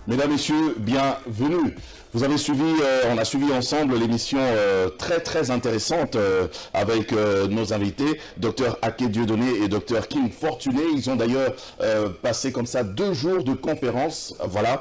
Mesdames, Messieurs, bienvenue. Vous avez suivi, on a suivi ensemble l'émission très intéressante avec nos invités, Dr Aké Dieudonné et Dr King Fortuné. Ils ont d'ailleurs passé comme ça 2 jours de conférence. Voilà,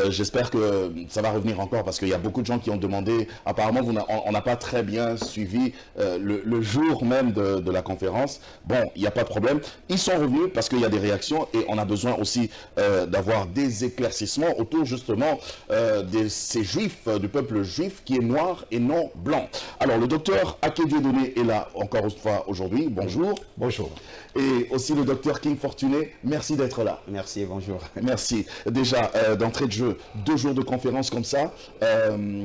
j'espère que ça va revenir encore parce qu'il y a beaucoup de gens qui ont demandé. Apparemment, on n'a pas très bien suivi le jour même de la conférence. Bon, il n'y a pas de problème. Ils sont revenus parce qu'il y a des réactions et on a besoin aussi d'avoir des éclaircissements autour justement de ces juifs, du peuple juif qui est noir et non blanc. Alors le docteur Aké Dieudonné est là encore une fois aujourd'hui. Bonjour. Bonjour. Et aussi le docteur King Fortuné, merci d'être là. Merci, bonjour. Merci. Déjà, d'entrée de jeu, 2 jours de conférence comme ça,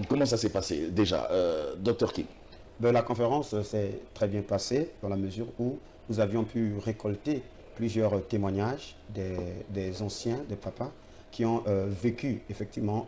comment ça s'est passé déjà, docteur King? La conférence s'est très bien passée dans la mesure où nous avions pu récolter plusieurs témoignages des anciens, des papas, qui ont vécu effectivement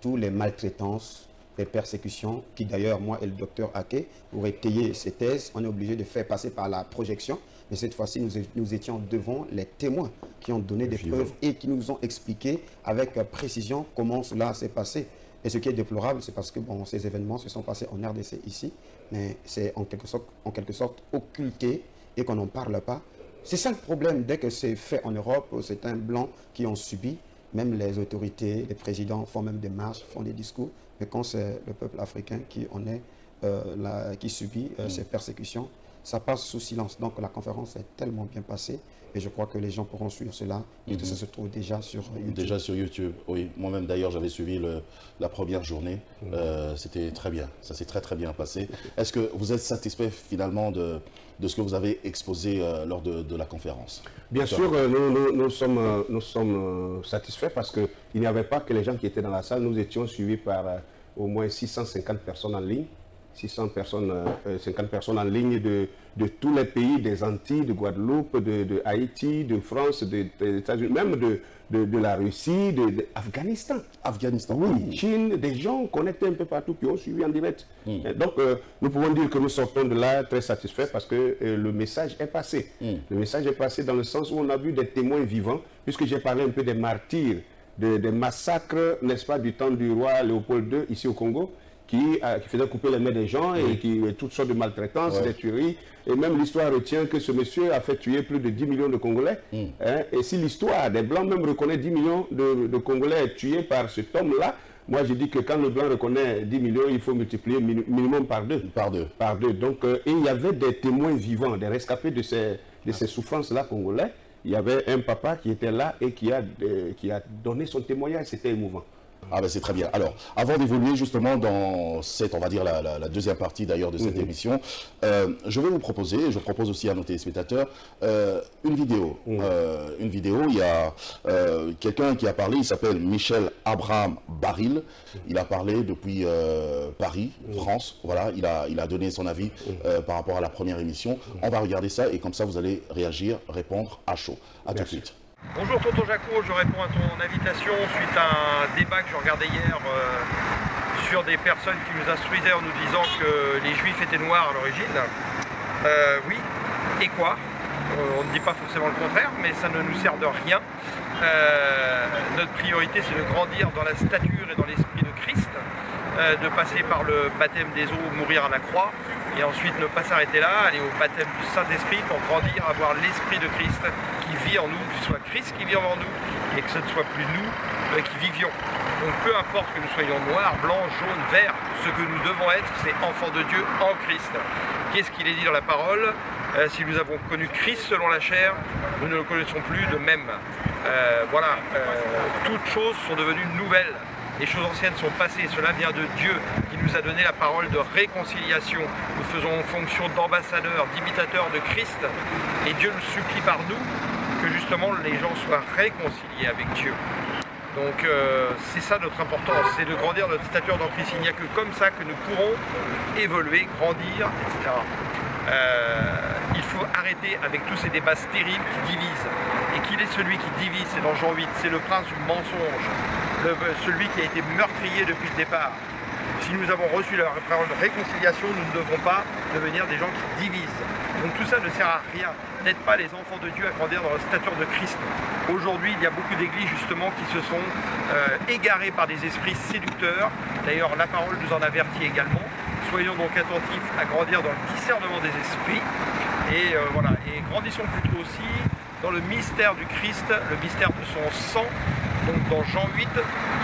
tous les maltraitances, les persécutions, qui d'ailleurs, moi et le docteur Aké, pour étayer ces thèses, on est obligé de faire passer par la projection. Mais cette fois-ci, nous étions devant les témoins qui ont donné des preuves et qui nous ont expliqué avec précision comment cela s'est passé. Et ce qui est déplorable, c'est parce que bon, ces événements se sont passés en RDC ici, mais c'est en quelque sorte occulté et qu'on n'en parle pas. C'est ça le problème, dès que c'est fait en Europe, c'est un blanc qui ont subi. Même les autorités, les présidents font même des marches, font des discours. Mais quand c'est le peuple africain qui subit ces persécutions, ça passe sous silence. Donc la conférence est tellement bien passée. Et je crois que les gens pourront suivre cela. Et que ça se trouve déjà sur YouTube. Déjà sur YouTube, oui. Moi-même d'ailleurs, j'avais suivi la première journée. C'était très bien. Ça s'est très bien passé. Est-ce que vous êtes satisfait finalement de ce que vous avez exposé lors de la conférence? Bien sûr, nous sommes satisfaits parce qu'il n'y avait pas que les gens qui étaient dans la salle. Nous étions suivis par au moins 650 personnes en ligne. 50 personnes en ligne de tous les pays, des Antilles, de Guadeloupe, de Haïti, de France, des États-Unis, même de la Russie, de l'Afghanistan. Afghanistan, oui. Chine, des gens connectés un peu partout qui ont suivi en direct. Donc, nous pouvons dire que nous sortons de là très satisfaits parce que le message est passé. Le message est passé dans le sens où on a vu des témoins vivants, puisque j'ai parlé un peu des martyrs, des massacres, n'est-ce pas, du temps du roi Léopold II, ici au Congo, qui faisait couper les mains des gens et qui toutes sortes de maltraitances, des tueries. Et même l'histoire retient que ce monsieur a fait tuer plus de 10 millions de Congolais. Et si l'histoire des Blancs même reconnaît 10 millions de Congolais tués par cet homme-là, moi je dis que quand le Blanc reconnaît 10 millions, il faut multiplier minimum par 2. Par deux. Donc il y avait des témoins vivants, des rescapés de ces souffrances-là congolais. Il y avait un papa qui était là et qui a donné son témoignage, c'était émouvant. Ah ben c'est très bien. Alors, avant d'évoluer justement dans cette, on va dire la deuxième partie d'ailleurs de cette émission, je vais vous proposer, et je propose aussi à nos téléspectateurs, une vidéo. Une vidéo, il y a quelqu'un qui a parlé, il s'appelle Michel Abraham Baril. Il a parlé depuis Paris, France. Voilà, il a donné son avis par rapport à la première émission. On va regarder ça et comme ça vous allez réagir, répondre à chaud. À tout de suite. Bonjour Tonton Jaco, je réponds à ton invitation suite à un débat que je regardais hier sur des personnes qui nous instruisaient en nous disant que les juifs étaient noirs à l'origine. Oui, et quoi? On ne dit pas forcément le contraire, mais ça ne nous sert de rien. Notre priorité c'est de grandir dans la stature et dans l'esprit de Christ, de passer par le baptême des eaux, mourir à la croix, et ensuite ne pas s'arrêter là, aller au baptême du Saint-Esprit pour grandir, avoir l'Esprit de Christ qui vit en nous, que ce soit Christ qui vit en nous, et que ce ne soit plus nous qui vivions. Donc peu importe que nous soyons noirs, blancs, jaunes, verts, ce que nous devons être, c'est enfants de Dieu en Christ. Qu'est-ce qu'il est dit dans la parole? Si nous avons connu Christ selon la chair, nous ne le connaissons plus de même. Toutes choses sont devenues nouvelles. Les choses anciennes sont passées, cela vient de Dieu qui nous a donné la parole de réconciliation. Nous faisons fonction d'ambassadeurs, d'imitateurs de Christ et Dieu nous supplie par nous que justement les gens soient réconciliés avec Dieu. Donc c'est ça notre importance, c'est de grandir notre stature dans Christ. Il n'y a que comme ça que nous pourrons évoluer, grandir, etc. Il faut arrêter avec tous ces débats stériles qui divisent. Et qu'il est celui qui divise, c'est dans Jean 8, c'est le prince du mensonge, celui qui a été meurtrier depuis le départ. Si nous avons reçu la parole de réconciliation, nous ne devrons pas devenir des gens qui divisent. Donc tout ça ne sert à rien. N'êtes pas les enfants de Dieu à grandir dans la stature de Christ. Aujourd'hui, il y a beaucoup d'églises justement qui se sont égarées par des esprits séducteurs. D'ailleurs, la parole nous en avertit également. Soyons donc attentifs à grandir dans le discernement des esprits. Et voilà, et grandissons plutôt aussi dans le mystère du Christ, le mystère de son sang. Donc dans Jean 8,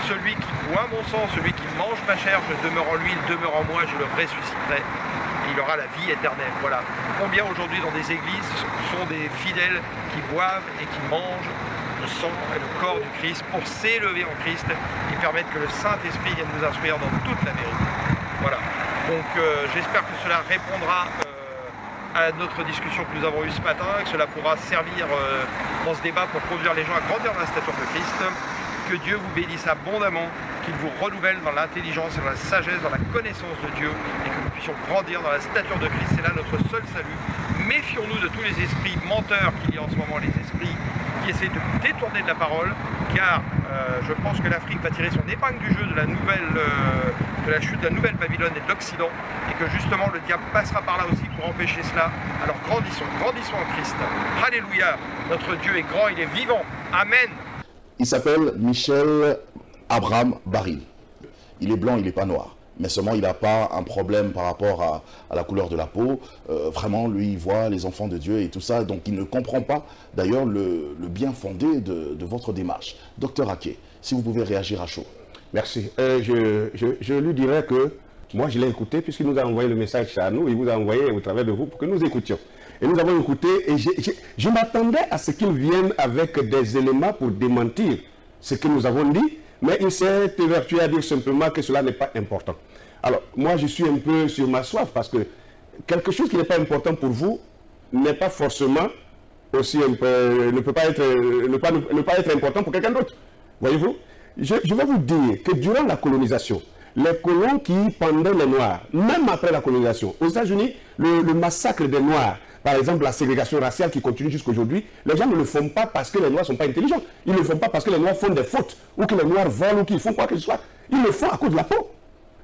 celui qui boit mon sang, celui qui mange ma chair, je demeure en lui, il demeure en moi, je le ressusciterai. Et il aura la vie éternelle. Voilà. Combien aujourd'hui dans des églises sont des fidèles qui boivent et qui mangent le sang et le corps du Christ pour s'élever en Christ et permettre que le Saint-Esprit vienne nous instruire dans toute la vérité. Voilà. Donc j'espère que cela répondra à notre discussion que nous avons eue ce matin, et que cela pourra servir dans ce débat pour conduire les gens à grandir dans la stature de Christ. Que Dieu vous bénisse abondamment, qu'il vous renouvelle dans l'intelligence et dans la sagesse, dans la connaissance de Dieu, et que nous puissions grandir dans la stature de Christ. C'est là notre seul salut. Méfions-nous de tous les esprits menteurs qu'il y a en ce moment, les esprits qui essaient de nous détourner de la parole, car je pense que l'Afrique va tirer son épingle du jeu de la chute de la nouvelle Babylone et de l'Occident, et que justement le diable passera par là aussi pour empêcher cela. Alors grandissons en Christ. Alléluia, notre Dieu est grand, il est vivant. Amen. Il s'appelle Michel Abraham Baril. Il est blanc, il n'est pas noir. Mais seulement il n'a pas un problème par rapport à la couleur de la peau. Vraiment, lui, il voit les enfants de Dieu et tout ça. Donc il ne comprend pas d'ailleurs le bien fondé de votre démarche. Docteur Aké, si vous pouvez réagir à chaud. Merci. Je lui dirais que moi, je l'ai écouté puisqu'il nous a envoyé le message à nous. Il vous a envoyé au travers de vous pour que nous écoutions. Et nous avons écouté et je m'attendais à ce qu'il vienne avec des éléments pour démentir ce que nous avons dit, mais il s'est évertué à dire simplement que cela n'est pas important. Alors, moi, je suis un peu sur ma soif parce que quelque chose qui n'est pas important pour vous n'est pas forcément aussi ne peut pas être important pour quelqu'un d'autre. Voyez-vous? Je vais vous dire que durant la colonisation, les colons qui pendaient les Noirs, même après la colonisation, aux États-Unis, le massacre des Noirs, par exemple la ségrégation raciale qui continue jusqu'à aujourd'hui, les gens ne le font pas parce que les Noirs ne sont pas intelligents. Ils ne le font pas parce que les Noirs font des fautes, ou que les Noirs volent, ou qu'ils font quoi que ce soit. Ils le font à cause de la peau.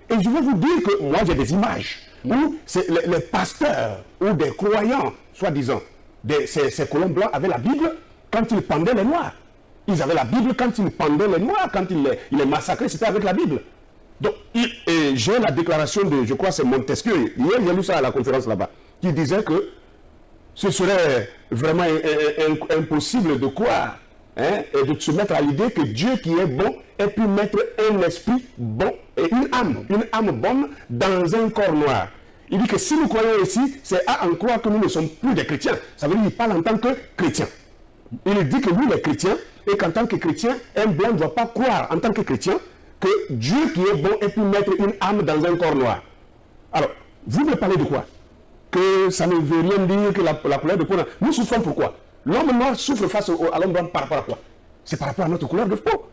Et je vais vous dire que moi j'ai des images où les pasteurs ou des croyants, soi-disant, ces colons blancs avaient la Bible quand ils pendaient les Noirs. Ils avaient la Bible quand ils pendaient les Noirs, quand ils les massacraient, c'était avec la Bible. Donc, j'ai la déclaration de, je crois c'est Montesquieu, hier j'ai lu ça à la conférence là-bas, qui disait que ce serait vraiment impossible de croire et de se mettre à l'idée que Dieu qui est bon ait pu mettre un esprit bon et une âme bonne dans un corps noir. Il dit que si nous croyons ici, c'est à en croire que nous ne sommes plus des chrétiens. Ça veut dire qu'il parle en tant que chrétien. Il dit que nous les chrétiens, et qu'en tant que chrétien, un blanc ne doit pas croire en tant que chrétien que Dieu qui est bon ait pu mettre une âme dans un corps noir. Alors, vous me parlez de quoi? Que ça ne veut rien dire que la couleur de peau. Nous souffrons pourquoi? L'homme noir souffre face à l'homme blanc par rapport à quoi? C'est par rapport à notre couleur de peau.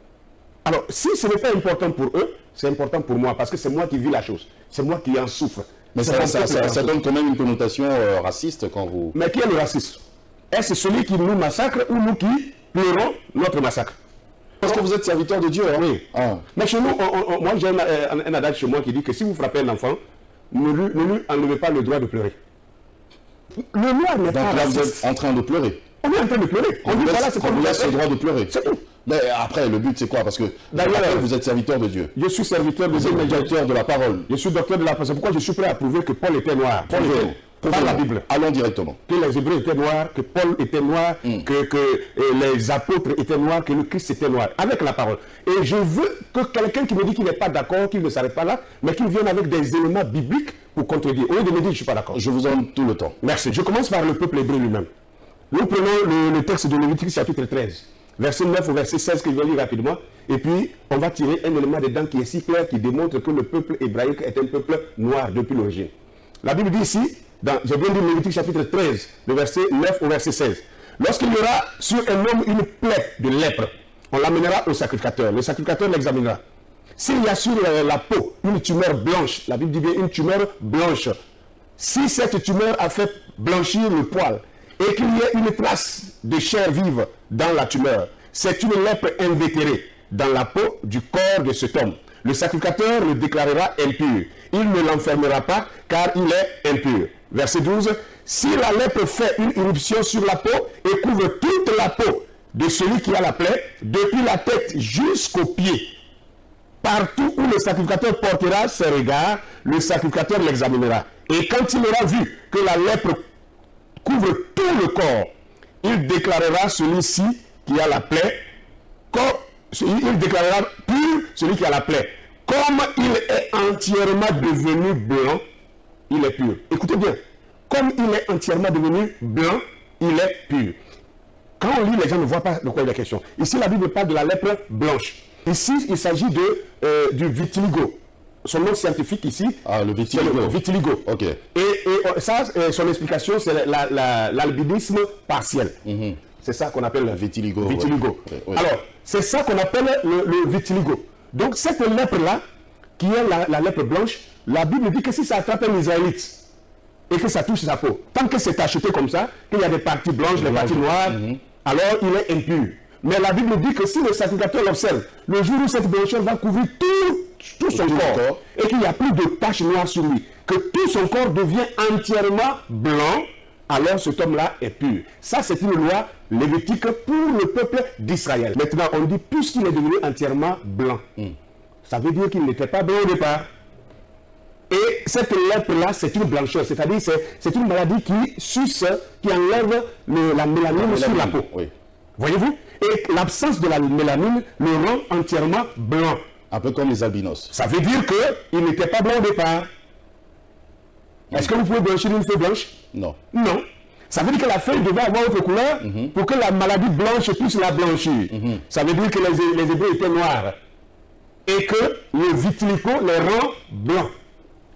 Alors, si ce n'est pas important pour eux, c'est important pour moi, parce que c'est moi qui vis la chose. C'est moi qui en souffre. Mais ça donne quand même une connotation raciste quand vous... Mais qui est le raciste? Est-ce celui qui nous massacre ou nous qui pleurons notre massacre? Parce que vous êtes serviteur de Dieu, hein? Oui. Ah. Mais chez nous, moi j'ai un adage chez moi qui dit que si vous frappez un enfant, ne lui enlevez pas le droit de pleurer. Le noir n'est pas là, raciste. vous êtes en train de pleurer. On est en train de pleurer. On dit voilà, c'est qu'on vous laisse le droit de pleurer. C'est tout. Mais après, le but c'est quoi? Parce que vous êtes serviteur de Dieu. Je suis serviteur de Dieu, docteur de la parole. Je suis docteur de la parole. C'est pourquoi je suis prêt à prouver que Paul était noir. Paul était par la Bible. Allons directement. Que les Hébreux étaient noirs, que Paul était noir, que les apôtres étaient noirs, que le Christ était noir. Avec la parole. Et je veux que quelqu'un qui me dit qu'il n'est pas d'accord, qu'il ne s'arrête pas là, mais qu'il vienne avec des éléments bibliques pour contredire. Au lieu de me dire je ne suis pas d'accord. Je vous en donne tout le temps. Merci. Je commence par le peuple hébreu lui-même. Nous prenons le texte de Lévitique chapitre 13, verset 9 au verset 16 que je vais lire rapidement. Et puis, on va tirer un élément dedans qui est si clair, qui démontre que le peuple hébraïque est un peuple noir depuis l'origine. La Bible dit ici, j'ai bien dit Lévitique chapitre 13, le verset 9 au verset 16. Lorsqu'il y aura sur un homme une plaie de lèpre, on l'amènera au sacrificateur. Le sacrificateur l'examinera. S'il y a sur la peau une tumeur blanche, la Bible dit bien une tumeur blanche, si cette tumeur a fait blanchir le poil et qu'il y ait une trace de chair vive dans la tumeur, c'est une lèpre invétérée dans la peau du corps de cet homme. Le sacrificateur le déclarera impur. Il ne l'enfermera pas car il est impur. Verset 12. Si la lèpre fait une éruption sur la peau et couvre toute la peau de celui qui a la plaie, depuis la tête jusqu'aux pieds, partout où le sacrificateur portera ses regards, le sacrificateur l'examinera. Et quand il aura vu que la lèpre couvre tout le corps, il déclarera celui-ci qui a la plaie, il déclarera pur celui qui a la plaie. Comme il est entièrement devenu blanc, il est pur. Écoutez bien. Comme il est entièrement devenu blanc, il est pur. Quand on lit, les gens ne voient pas de quoi il est question. Ici, la Bible parle de la lèpre blanche. Ici, il s'agit du vitiligo. Son nom scientifique ici, le vitiligo. Le vitiligo. Ok. Et ça, son explication, c'est l'albinisme partiel. C'est ça qu'on appelle le vitiligo. Vitiligo. Ouais. Oui. Alors, c'est ça qu'on appelle le vitiligo. Donc, cette lèpre-là, qui est la lèpre blanche, la Bible dit que si ça attrape un Israélite et que ça touche sa peau, tant que c'est acheté comme ça, qu'il y a des parties blanches, des parties noires, alors il est impur. Mais la Bible dit que si le sacrificateur l'observe, le jour où cette blancheur va couvrir tout son corps, et qu'il n'y a plus de taches noires sur lui, que tout son corps devient entièrement blanc, alors cet homme-là est pur. Ça, c'est une loi lévitique pour le peuple d'Israël. Maintenant, on dit, puisqu'il est devenu entièrement blanc, ça veut dire qu'il n'était pas blanc au départ. Et cette lèpre-là, c'est une blancheur, c'est-à-dire c'est une maladie qui suce, qui enlève la mélanine sur la peau. Oui. Voyez-vous? Et l'absence de la mélanine le rend entièrement blanc. Un peu comme les albinos. Ça veut dire qu'il n'était pas blanc au départ. Est-ce que vous pouvez blanchir une feuille blanche? Non. Non. Ça veut dire que la feuille devait avoir autre couleur pour que la maladie blanche puisse la blanchir. Ça veut dire que les Hébreux étaient noirs. Et que le vitiligo les rend blancs.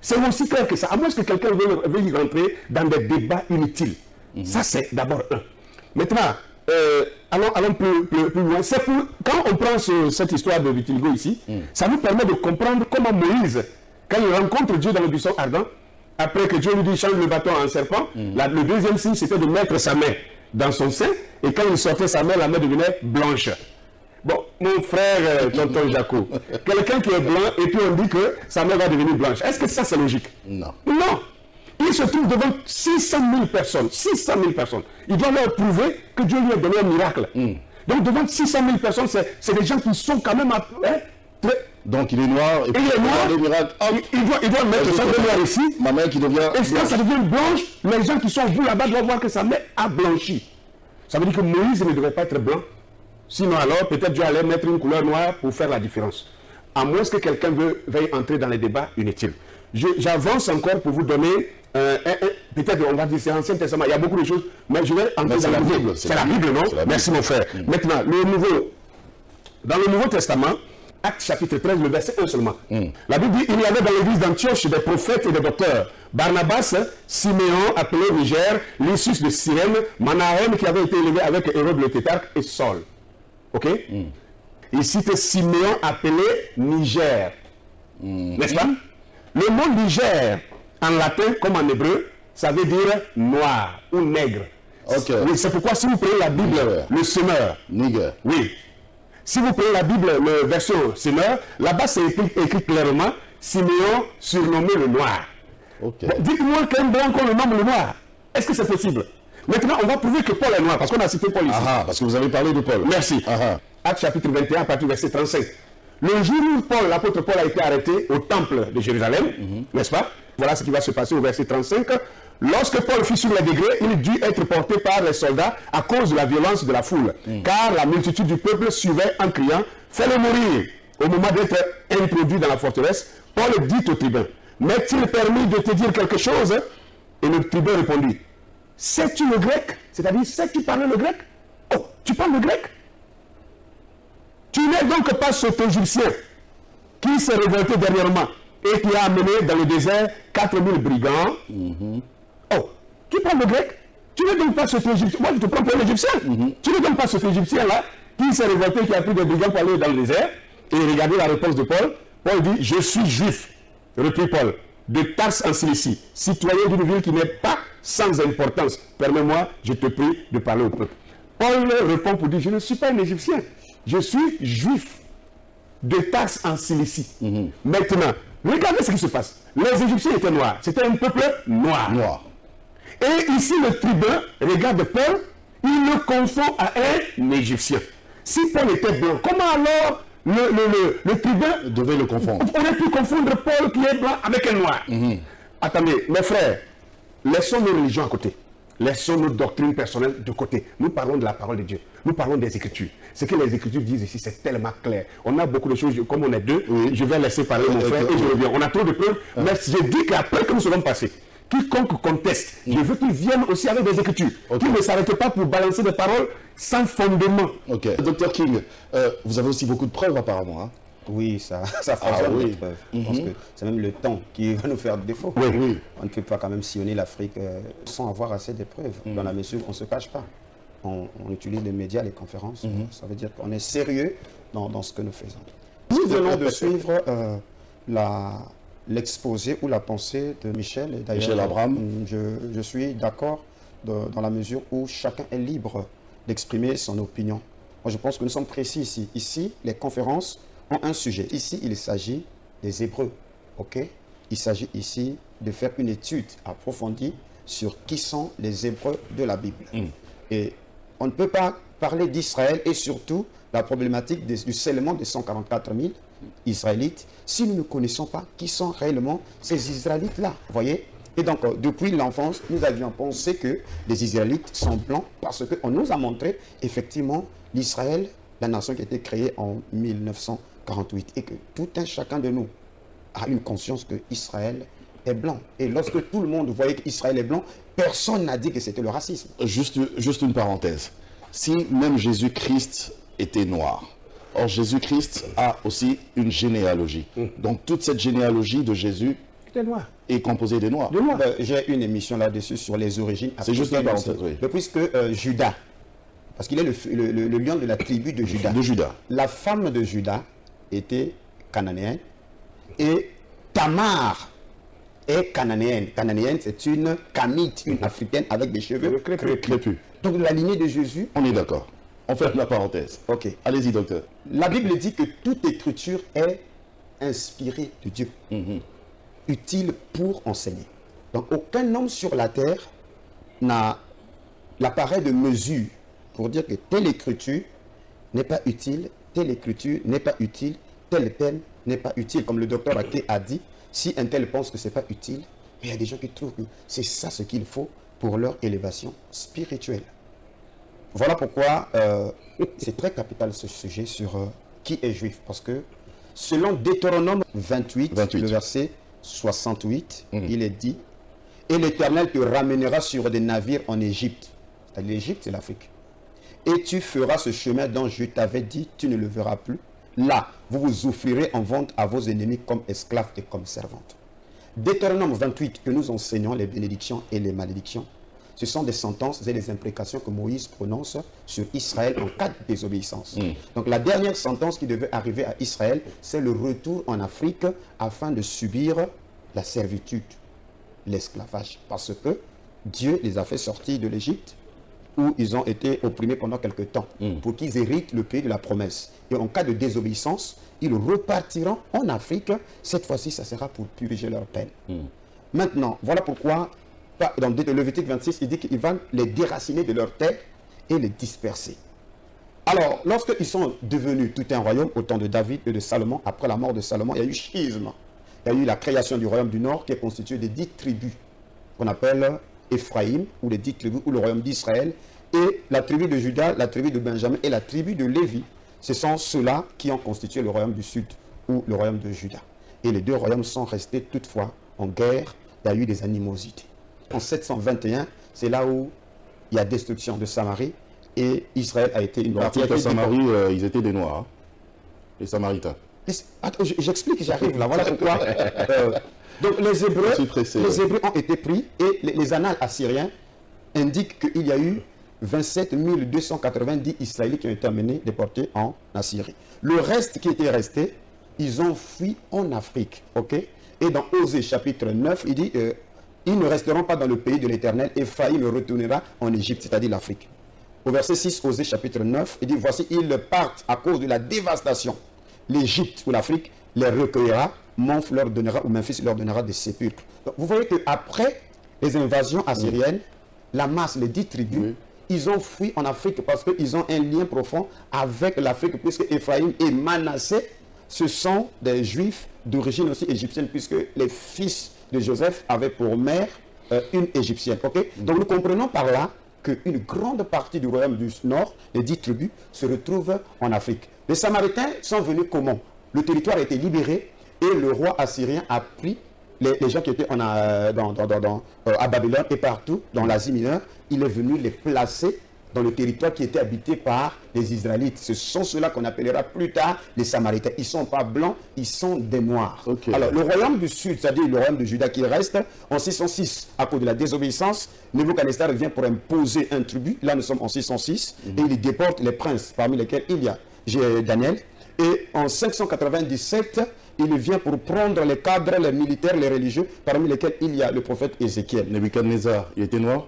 C'est aussi clair que ça. À moins que quelqu'un veuille y rentrer dans des débats inutiles. Ça, c'est d'abord un. Maintenant, allons plus loin. Quand on prend cette histoire de vitiligo ici, ça nous permet de comprendre comment Moïse, quand il rencontre Dieu dans le buisson ardent, après que Dieu lui dit change le bâton en serpent, le deuxième signe c'était de mettre sa main dans son sein, et quand il sortait sa main, la main devenait blanche. Bon, mon frère, tonton Jaco, quelqu'un qui est blanc et puis on dit que sa main va devenir blanche. Est-ce que ça c'est logique? Non. Non. Il se trouve devant 600 000 personnes. 600 000 personnes. Il doit leur prouver que Dieu lui a donné un miracle. Donc devant 600 000 personnes, c'est des gens qui sont quand même très... Donc il est noir et puis il est noir. Il doit mettre sa main noire ici. Ma main qui devient blanche. Et quand ça devient blanche, les gens qui sont au bout là-bas doivent voir que sa main a blanchi. Ça veut dire que Moïse ne devrait pas être blanc. Sinon alors, peut-être Dieu allait mettre une couleur noire pour faire la différence. À moins que quelqu'un veuille entrer dans les débats inutiles. J'avance encore pour vous donner, peut-être on va dire c'est l'Ancien Testament, il y a beaucoup de choses, mais je vais entrer dans la Bible. C'est la Bible, non? Merci mon frère. Maintenant, dans le Nouveau Testament, Actes chapitre 13, le verset 1 seulement. La Bible dit, il y avait dans l'église d'Antioche des prophètes et des docteurs. Barnabas, Siméon, appelé Niger, Lysius de Cyrène, Manahem qui avait été élevé avec Hérode le tétrarque et Saul. Ok? Il cite Siméon appelé Niger. N'est-ce pas? Le mot Niger, en latin comme en hébreu, ça veut dire noir ou nègre. Okay. Oui, c'est pourquoi si vous prenez la Bible, le semeur. Niger. Oui. Si vous prenez la Bible, le version semeur, là-bas c'est écrit clairement Siméon surnommé le noir. Okay. Bon, dites-moi qu'un blanc qu'on le nomme le noir. Est-ce que c'est possible? Maintenant, on va prouver que Paul est noir, parce qu'on a cité Paul ici. Parce que vous avez parlé de Paul. Merci. Actes chapitre 21, à partir du verset 35. Le jour où l'apôtre Paul a été arrêté au temple de Jérusalem, n'est-ce pas? Voilà ce qui va se passer au verset 35. Lorsque Paul fut sur les degrés, il dut être porté par les soldats à cause de la violence de la foule. Car la multitude du peuple suivait en criant « Fais-le mourir !» Au moment d'être introduit dans la forteresse, Paul dit au tribun « M'est-il permis de te dire quelque chose ?» Et le tribun répondit « Sais-tu le grec ?» C'est-à-dire, sais-tu parler le grec? Oh, tu parles le grec? Tu n'es donc pas cet Égyptien qui s'est révolté dernièrement et qui a amené dans le désert 4000 brigands. Oh, tu parles le grec? Tu n'es donc pas cet Égyptien. Moi, je te prends pour l'Égyptien. Tu n'es donc pas cet Égyptien-là qui s'est révolté, qui a pris des brigands pour aller dans le désert. Et regardez la réponse de Paul. Paul dit, je suis juif, reprit Paul, de Tarse en Cilicie, citoyen d'une ville qui n'est pas sans importance. Permets-moi, je te prie de parler au peuple. Paul répond pour dire, je ne suis pas un Égyptien, je suis juif de Tarse en Cilicie. Maintenant, regardez ce qui se passe. Les Égyptiens étaient noirs, c'était un peuple noir. Et ici, le tribun regarde Paul, il le confond à un Égyptien. Si Paul était blanc, comment alors le tribun devait le confondre? On aurait pu confondre Paul qui est blanc avec un noir. Attendez, mes frères, laissons nos religions à côté. Laissons nos doctrines personnelles de côté. Nous parlons de la parole de Dieu. Nous parlons des Écritures. Ce que les Écritures disent ici, c'est tellement clair. On a beaucoup de choses, comme on est deux, je vais laisser parler mon frère et je reviens. On a trop de preuves, mais je dis qu'après que nous serons passés, quiconque conteste, je veux qu'il vienne aussi avec des Écritures. Qu'il ne s'arrête pas pour balancer des paroles sans fondement. Docteur King, vous avez aussi beaucoup de preuves apparemment. Hein? Oui, ça fonctionne des preuves. Je pense que c'est même le temps qui va nous faire défaut. On ne peut pas quand même sillonner l'Afrique sans avoir assez de preuves, dans la mesure où on ne se cache pas. On utilise les médias, les conférences. Ça veut dire qu'on est sérieux dans ce que nous faisons. Nous venons de suivre l'exposé ou la pensée de Michel. Et Michel Abraham. Je suis d'accord dans la mesure où chacun est libre d'exprimer son opinion. Moi, je pense que nous sommes précis ici. Ici, les conférences ont un sujet. Ici, il s'agit des Hébreux. Il s'agit ici de faire une étude approfondie sur qui sont les Hébreux de la Bible. Et on ne peut pas parler d'Israël et surtout la problématique du scellement de 144 000 Israélites si nous ne connaissons pas qui sont réellement ces Israélites-là. Vous voyez? Et donc, depuis l'enfance, nous avions pensé que les Israélites sont blancs parce qu'on nous a montré effectivement l'Israël, la nation qui a été créée en 1948 et que tout un chacun de nous a une conscience que Israël est blanc. Et lorsque tout le monde voyait qu'Israël est blanc, personne n'a dit que c'était le racisme. Juste une parenthèse. Si même Jésus-Christ était noir, or Jésus-Christ a aussi une généalogie. Donc toute cette généalogie de Jésus est composée des noirs. J'ai une émission là-dessus sur les origines. C'est juste une parenthèse, oui. Puisque Judas, parce qu'il est le lion de la tribu de Judas. La femme de Judas était cananéenne et Tamar est cananéenne. Cananéenne, c'est une camite, une africaine avec des cheveux crépus. Donc, la lignée de Jésus... On est d'accord. On ferme la parenthèse. Allez-y, docteur. La Bible dit que toute écriture est inspirée de Dieu, utile pour enseigner. Donc, aucun homme sur la terre n'a l'appareil de mesure pour dire que telle écriture n'est pas utile, telle écriture n'est pas utile, tel thème n'est pas utile. Comme le docteur Ake a dit, si un tel pense que ce n'est pas utile, mais il y a des gens qui trouvent que c'est ça ce qu'il faut pour leur élévation spirituelle. Voilà pourquoi c'est très capital ce sujet sur qui est juif. Parce que selon Deutéronome 28, le verset 68, il est dit « Et l'Éternel te ramènera sur des navires en Égypte. » C'est-à-dire l'Égypte, c'est l'Afrique. « Et tu feras ce chemin dont je t'avais dit, tu ne le verras plus. Là, vous vous offrirez en vente à vos ennemis comme esclaves et comme servantes. » Deutéronome 28, que nous enseignons, les bénédictions et les malédictions, ce sont des sentences et des imprécations que Moïse prononce sur Israël en cas de désobéissance. Donc la dernière sentence qui devait arriver à Israël, c'est le retour en Afrique afin de subir la servitude, l'esclavage. Parce que Dieu les a fait sortir de l'Égypte, où ils ont été opprimés pendant quelque temps, pour qu'ils héritent le pays de la promesse. Et en cas de désobéissance, ils repartiront en Afrique. Cette fois-ci, ça sera pour purger leur peine. Maintenant, voilà pourquoi, dans le Lévitique 26, il dit qu'il va les déraciner de leur terre et les disperser. Alors, lorsqu'ils sont devenus tout un royaume, au temps de David et de Salomon, après la mort de Salomon, il y a eu schisme. Il y a eu la création du royaume du Nord qui est constitué de 10 tribus, qu'on appelle Éphraïm, ou les 10 tribus, ou le royaume d'Israël, et la tribu de Juda, la tribu de Benjamin et la tribu de Lévi. Ce sont ceux-là qui ont constitué le royaume du Sud, ou le royaume de Juda. Et les deux royaumes sont restés toutefois en guerre, il y a eu des animosités. En 721, c'est là où il y a destruction de Samarie, et Israël a été une partie... En Samarie, ils étaient des Noirs, hein, les Samaritains. Attends, j'explique, j'arrive là, voilà pourquoi... donc les Hébreux ont été pris, et les annales assyriens indiquent qu'il y a eu 27 290 Israélites qui ont été amenés, déportés en Assyrie. Le reste qui était resté, ils ont fui en Afrique. Ok. Et dans Osée chapitre 9, il dit ils ne resteront pas dans le pays de l'Éternel, Ephraïm retournera en Égypte, c'est-à-dire l'Afrique. Au verset 6, Osée chapitre 9, il dit voici, ils partent à cause de la dévastation. L'Égypte ou l'Afrique les recueillera, Monf leur donnera, ou Memphis leur donnera des sépulcres. Donc, vous voyez qu'après les invasions assyriennes, la masse, les 10 tribus, ils ont fui en Afrique parce qu'ils ont un lien profond avec l'Afrique, puisque Ephraïm et Manassé, ce sont des Juifs d'origine aussi égyptienne, puisque les fils de Joseph avaient pour mère une égyptienne. Okay? Donc nous comprenons par là qu'une grande partie du royaume du Nord, les 10 tribus, se retrouvent en Afrique. Les Samaritains sont venus comment? Le territoire a été libéré et le roi assyrien a pris les gens qui étaient à Babylone et partout dans l'Asie mineure, il est venu les placer dans le territoire qui était habité par les Israélites. Ce sont ceux-là qu'on appellera plus tard les Samaritains. Ils ne sont pas blancs, ils sont des noirs. Okay. Alors, le royaume du Sud, c'est-à-dire le royaume de Juda qui reste, en 606, à cause de la désobéissance, Nebuchadnezzar vient pour imposer un tribut. Là, nous sommes en 606, et il déporte les princes, parmi lesquels il y a Daniel. Et en 597, il vient pour prendre les cadres, les militaires, les religieux, parmi lesquels il y a le prophète Ézéchiel. Nebuchadnezzar, il était noir?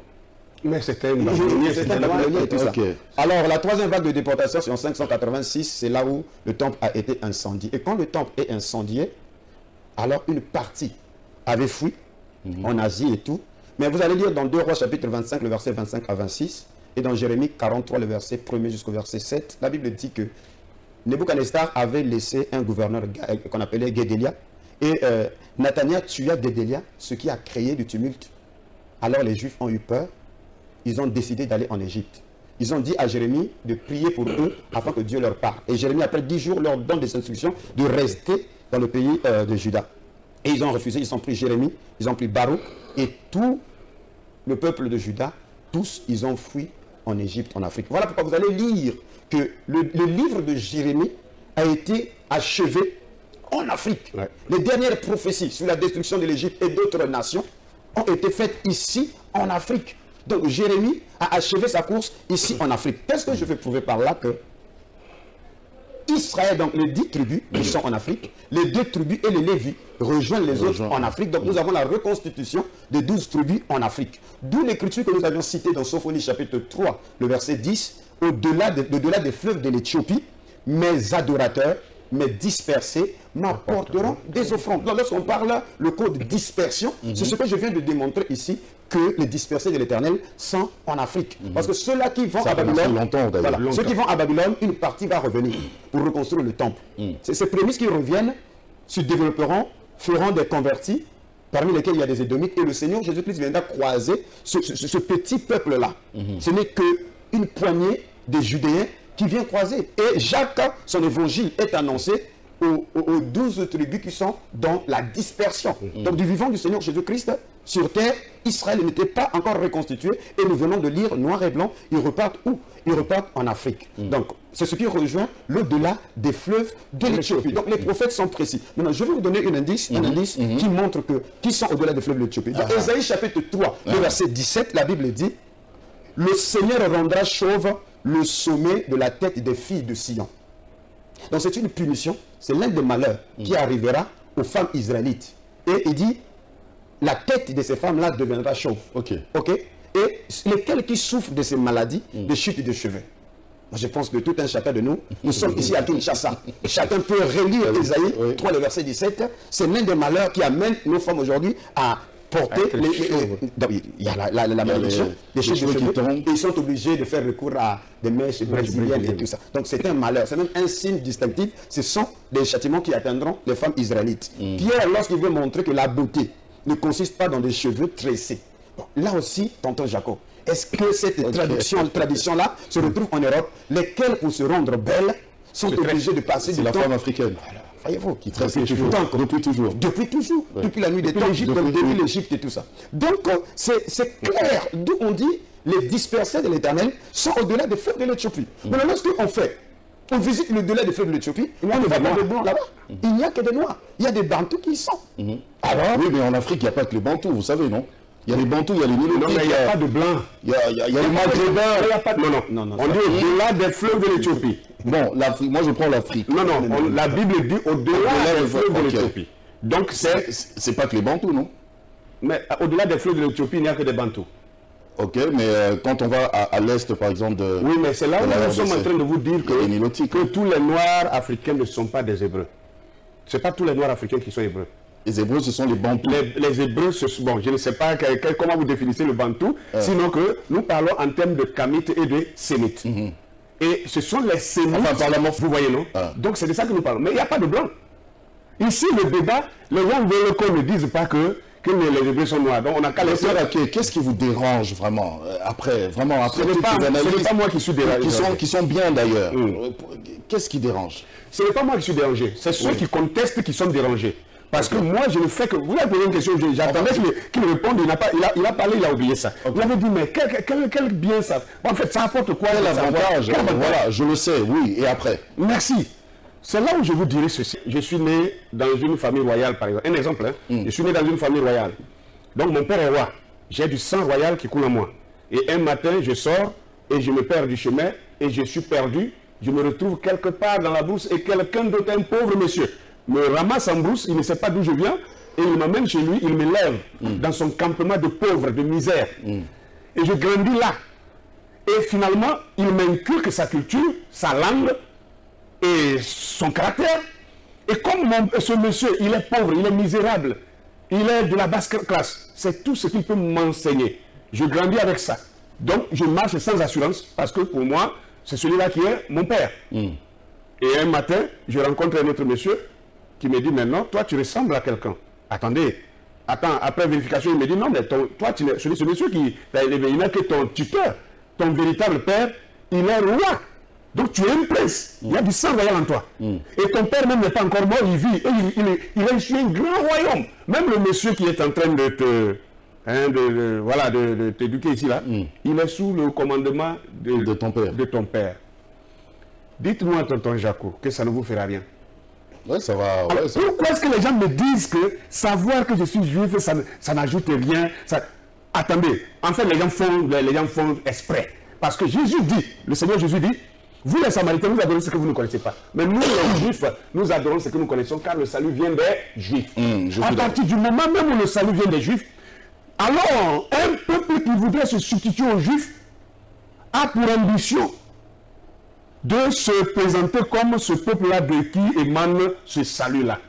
Mais c'était un babylonien et tout ça. Alors, la troisième vague de déportation, c'est en 586, c'est là où le temple a été incendié. Et quand le temple est incendié, alors une partie avait fui en Asie et tout. Mais vous allez lire dans 2 Rois chapitre 25, le verset 25 à 26, et dans Jérémie 43, le verset 1er jusqu'au verset 7, la Bible dit que Nebuchadnezzar avait laissé un gouverneur qu'on appelait Guédélia, et Nathania tua Guédélia, ce qui a créé du tumulte. Alors les Juifs ont eu peur. Ils ont décidé d'aller en Égypte. Ils ont dit à Jérémie de prier pour eux afin que Dieu leur parle. Et Jérémie, après 10 jours, leur donne des instructions de rester dans le pays de Juda. Et ils ont refusé, ils ont pris Jérémie, ils ont pris Baruch, et tout le peuple de Juda, tous, ils ont fui en Égypte, en Afrique. Voilà pourquoi vous allez lire que le livre de Jérémie a été achevé en Afrique. Ouais. Les dernières prophéties sur la destruction de l'Égypte et d'autres nations ont été faites ici, en Afrique. Donc Jérémie a achevé sa course ici en Afrique. Qu'est-ce que je veux prouver par là? Que Israël, donc les 10 tribus qui sont en Afrique, les 2 tribus et les Lévis rejoignent les autres en Afrique. Donc nous avons la reconstitution des 12 tribus en Afrique. D'où l'écriture que nous avions citée dans Sophonie chapitre 3, le verset 10, au-delà des fleuves de l'Éthiopie, mes adorateurs, mes dispersés, m'apporteront des offrandes. Donc lorsqu'on parle le code dispersion, c'est ce que je viens de démontrer ici, que les dispersés de l'Éternel sont en Afrique. Parce que ceux-là qui vont à Babylone, ceux qui vont à Babylone, une partie va revenir pour reconstruire le temple. C'est ces prémices qui reviennent, se développeront, feront des convertis, parmi lesquels il y a des Édomites, et le Seigneur Jésus-Christ viendra croiser ce petit peuple-là. Ce n'est qu'une poignée de Judéens qui vient croiser. Et Jacques, son évangile est annoncé aux 12 tribus qui sont dans la dispersion. Donc du vivant du Seigneur Jésus-Christ, sur terre, Israël n'était pas encore reconstitué, et nous venons de lire noir et blanc, ils repartent où? Ils repartent en Afrique. Donc c'est ce qui rejoint l'au-delà des fleuves de l'Éthiopie. Donc les prophètes sont précis. Maintenant je vais vous donner un indice qui montre qui sont au-delà des fleuves de l'Éthiopie. Dans Ésaïe chapitre 3, le verset 17, la Bible dit: le Seigneur rendra chauve le sommet de la tête des filles de Sion. Donc c'est une punition, c'est l'un des malheurs qui arrivera aux femmes israélites. Et il dit, la tête de ces femmes-là deviendra chauve. Ok. Et lesquels qui souffrent de ces maladies, de chute de cheveux? Moi, je pense que tout un chacun de nous, nous sommes ici à Kinshasa. Chacun peut relire Ésaïe 3, le verset 17. C'est l'un des malheurs qui amène nos femmes aujourd'hui à porter il y a la malédiction, les cheveux qui tombent, et ils sont obligés de faire recours à des mèches brésiliennes et tout ça. Donc c'est un malheur, c'est même un signe distinctif. Ce sont des châtiments qui atteindront les femmes israélites. Pierre, lorsqu'il veut montrer que la beauté ne consiste pas dans des cheveux tressés, là aussi, tonton Jacob, est-ce que cette tradition-là se retrouve en Europe? Lesquelles, pour se rendre belles, sont obligées de passer du temps... C'est la femme africaine. Voyez-vous, qui tresse les cheveux depuis toujours. Depuis toujours, depuis la nuit des temps, depuis l'Égypte et tout ça. Donc, c'est clair, d'où on dit les dispersés de l'Éternel sont au-delà des fleuves de l'Éthiopie. Mais lorsqu'on fait, on visite l'au-delà des fleuves de l'Éthiopie, on ne va pas de blancs là-bas. Il n'y a que des noirs. Il y a des Bantous qui y sont. Alors, oui, mais en Afrique, il n'y a pas que les Bantous, vous savez, non? Il y a les Bantous, il y a les Nilotiques. Non, mais il n'y a pas de blanc. Il y a les Maghrébins. Il n'y a pas de... Non. On dit au-delà des fleuves de l'Éthiopie. Bon, l'Afrique, moi je prends l'Afrique. Non, la Bible dit au-delà des fleuves de l'Éthiopie. Donc c'est pas que les Bantous, non? Mais au-delà des fleuves de l'Éthiopie, il n'y a que des Bantous. Ok, mais quand on va à l'est, par exemple, de... Oui, mais c'est là où nous sommes en train de vous dire que tous les Noirs africains ne sont pas des Hébreux. Ce n'est pas tous les Noirs africains qui sont Hébreux. Les Hébreux, ce sont les Bantous. Les Hébreux, bon, je ne sais pas comment vous définissez le Bantou, sinon que nous parlons en termes de Kamites et de Sémites. Et ce sont les Sémites, vous voyez, non? Donc c'est de ça que nous parlons. Mais il n'y a pas de blanc. Ici, le débat, les gens veulent qu'on ne dise pas que les Hébreux sont noirs. Donc on a qu'à laisser... Qu'est-ce qui vous dérange vraiment après ce n'est pas moi qui suis dérangé. Qui sont bien d'ailleurs. Qu'est-ce qui dérange? Ce n'est pas moi qui suis dérangé. C'est ceux qui contestent qui sont dérangés. Parce que moi, je ne fais que... Vous avez posé une question, j'attendais qu'il réponde, il a parlé, il a oublié ça. Il avait dit, mais quel bien ça... En fait, ça apporte quoi? Quel avantage? Voilà, je le sais, oui, et après? Merci. C'est là où je vous dirai ceci. Je suis né dans une famille royale, par exemple. Un exemple, je suis né dans une famille royale. Donc mon père est roi. J'ai du sang royal qui coule en moi. Et un matin, je sors et je me perds du chemin et je suis perdu. Je me retrouve quelque part dans la brousse et quelqu'un d'autre, un pauvre monsieur, me ramasse en brousse, il ne sait pas d'où je viens, et il m'amène chez lui, il me lève dans son campement de pauvres, de misère. Et je grandis là. Et finalement, il m'inculque sa culture, sa langue et son caractère. Et comme ce monsieur, il est pauvre, il est misérable, il est de la basse classe, c'est tout ce qu'il peut m'enseigner. Je grandis avec ça. Donc, je marche sans assurance, parce que pour moi, c'est celui-là qui est mon père. Et un matin, je rencontre un autre monsieur qui me dit, maintenant, toi, tu ressembles à quelqu'un. Attendez, après vérification, il me dit, non, mais toi, ce monsieur qui t'a élevé, il n'a que ton tuteur, ton véritable père, il est roi. Donc tu es un prince, il y a du sang royal en toi. Et ton père même n'est pas encore mort, il vit. Et il a su un grand royaume. Même le monsieur qui est en train de te... t'éduquer ici, là, il est sous le commandement de ton père. Dites-moi, tonton Jaco, que ça ne vous fera rien. Oui, ça va. Alors, pourquoi est-ce que les gens me disent que savoir que je suis juif, ça n'ajoute rien Attendez, en fait, les gens font exprès. Parce que Jésus dit, le Seigneur Jésus dit, vous les Samaritains, vous adorez ce que vous ne connaissez pas. Mais nous, les Juifs, nous adorons ce que nous connaissons, car le salut vient des Juifs. À partir du moment même où le salut vient des Juifs, alors un peuple qui voudrait se substituer aux Juifs a pour ambition de se présenter comme ce peuple-là de qui émane ce salut-là.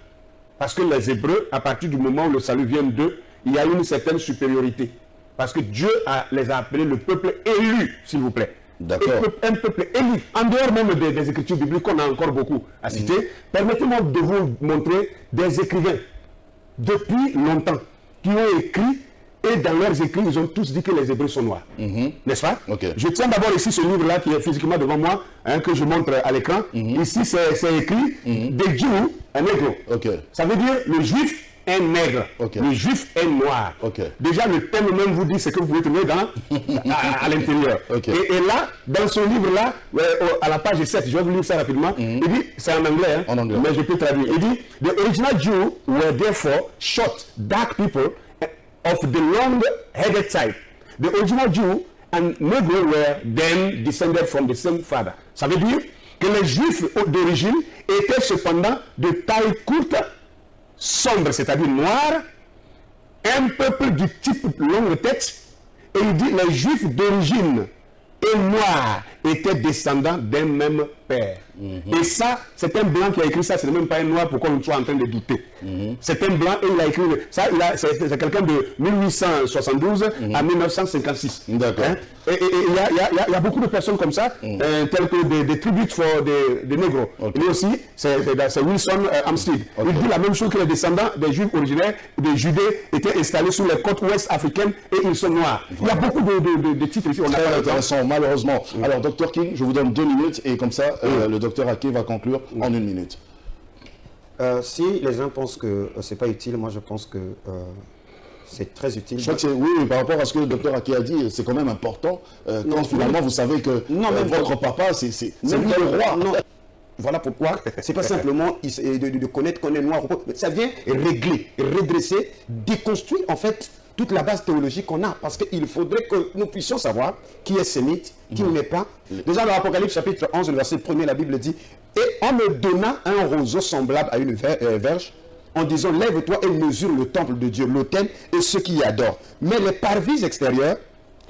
Parce que les Hébreux, à partir du moment où le salut vient d'eux, il y a une certaine supériorité. Parce que Dieu les a appelés le peuple élu, s'il vous plaît. D'accord. Un peuple élu. En dehors même des écritures bibliques qu'on a encore beaucoup à citer, permettez-moi de vous montrer des écrivains depuis longtemps qui ont écrit. Et dans leurs écrits, ils ont tous dit que les Hébreux sont noirs. N'est-ce pas? Je tiens d'abord ici ce livre-là qui est physiquement devant moi, que je montre à l'écran. Ici, c'est écrit des Jews, un nègre. Ça veut dire le juif est nègre. Le juif est noir. Déjà, le thème même vous dit ce que vous pouvez trouver à l'intérieur. Et là, dans ce livre-là, à la page 7, je vais vous lire ça rapidement. Il dit, c'est en anglais, mais je peux traduire. Il dit, the original Jews were therefore short, dark people of the long-headed type. The original Jew and Negro were then descended from the same father. Ça veut dire que les Juifs d'origine étaient cependant de taille courte, sombre, c'est-à-dire noir, un peuple du type longue tête, et il dit les Juifs d'origine et noirs étaient descendants d'un même père. Et ça, c'est un blanc qui a écrit ça, c'est même pas un noir pour qu'on soit en train de douter. C'est un blanc et il a écrit ça, c'est quelqu'un de 1872 à 1956. D'accord. Et il y a beaucoup de personnes comme ça, telles que des tributes des négros. Lui aussi, c'est Wilson Amstead. Il dit la même chose que les descendants des Juifs originaires de Judée étaient installés sur les côtes ouest africaines et ils sont noirs. Il y a beaucoup de titres ici. Très intéressant, malheureusement. Alors, Dr King, je vous donne 2 minutes et comme ça, le Dr Aké va conclure en 1 minute. Si les gens pensent que c'est pas utile, moi je pense que c'est très utile. Je crois que oui, par rapport à ce que le Dr Aké a dit, c'est quand même important quand finalement vous savez que votre papa, c'est lui le roi. Non. Voilà pourquoi, c'est pas simplement de connaître qu'on est noir, ça vient régler, redresser, déconstruire en fait toute la base théologique qu'on a. Parce qu'il faudrait que nous puissions savoir qui est sémite, qui ne l'est pas. Déjà dans l'Apocalypse chapitre 11, le verset 1er, la Bible dit « Et on me donna un roseau semblable à une verge, en disant, lève-toi et mesure le temple de Dieu, l'autel et ceux qui y adorent. Mais les parvis extérieurs,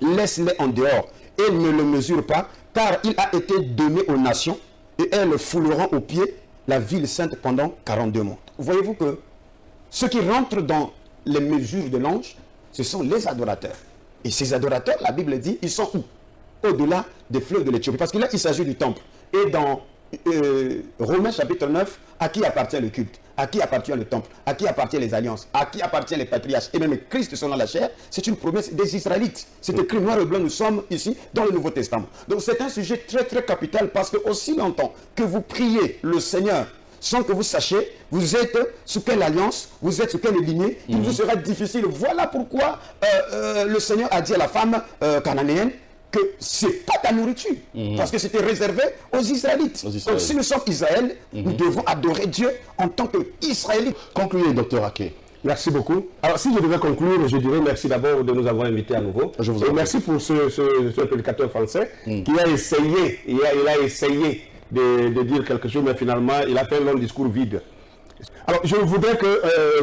laisse-les en dehors et ne le mesure pas, car il a été donné aux nations et elles fouleront aux pieds la ville sainte pendant 42 mois. » Voyez-vous que ceux qui rentrent dans les mesures de l'ange, ce sont les adorateurs. Et ces adorateurs, la Bible dit, ils sont où? Au-delà des fleuves de l'Éthiopie. Parce que là, il s'agit du temple. Et dans Romains chapitre 9, à qui appartient le culte? À qui appartient le temple? À qui appartiennent les alliances? À qui appartiennent les patriarches? Et même Christ selon la chair, c'est une promesse des Israélites. C'est écrit noir et blanc, nous sommes ici dans le Nouveau Testament. Donc c'est un sujet très très capital parce que aussi longtemps que vous priez le Seigneur sans que vous sachiez, vous êtes sous quelle alliance, vous êtes sous quelle lignée, il vous sera difficile. Voilà pourquoi le Seigneur a dit à la femme cananéenne que c'est pas ta nourriture, parce que c'était réservé aux Israélites. Donc si nous sommes Israël, nous devons adorer Dieu en tant qu'Israélites. Concluez, docteur Ake. Merci beaucoup. Alors, si je devais conclure, je dirais merci d'abord de nous avoir invités à nouveau. Et merci pour ce prédicateur français qui a essayé, il a essayé de dire quelque chose, mais finalement, il a fait un long discours vide. Alors, je voudrais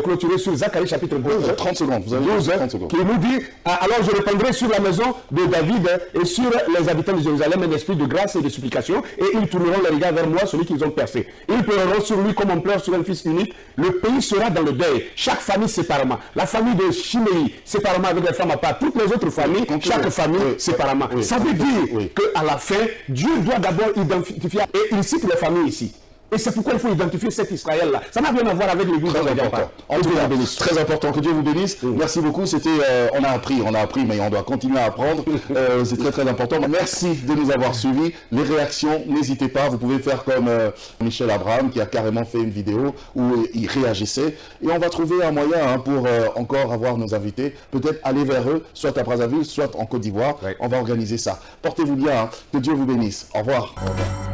clôturer sur Zacharie chapitre 12. 30 secondes, vous avez 30 secondes. Qui nous dit, alors je répandrai sur la maison de David et sur les habitants de Jérusalem un esprit de grâce et de supplication, et ils tourneront les regards vers moi, celui qu'ils ont percé. Ils pleureront sur lui comme on pleure sur un fils unique. Le pays sera dans le deuil, chaque famille séparément. La famille de Chiméi, séparément avec les femmes à part. Toutes les autres familles, chaque famille séparément. Ça veut dire qu'à la fin, Dieu doit d'abord identifier, et il cite les familles ici. Et c'est pourquoi il faut identifier cet Israël-là. Ça n'a rien à voir avec l'église. Très important. En tout cas, très important. Que Dieu vous bénisse. Merci beaucoup. C'était, on a appris, mais on doit continuer à apprendre. C'est très très important. Merci de nous avoir suivis. Les réactions, n'hésitez pas. Vous pouvez faire comme Michel Abraham qui a carrément fait une vidéo où il réagissait. Et on va trouver un moyen pour encore avoir nos invités. Peut-être aller vers eux, soit à Brazzaville, soit en Côte d'Ivoire. On va organiser ça. Portez-vous bien. Que Dieu vous bénisse. Au revoir. Au revoir.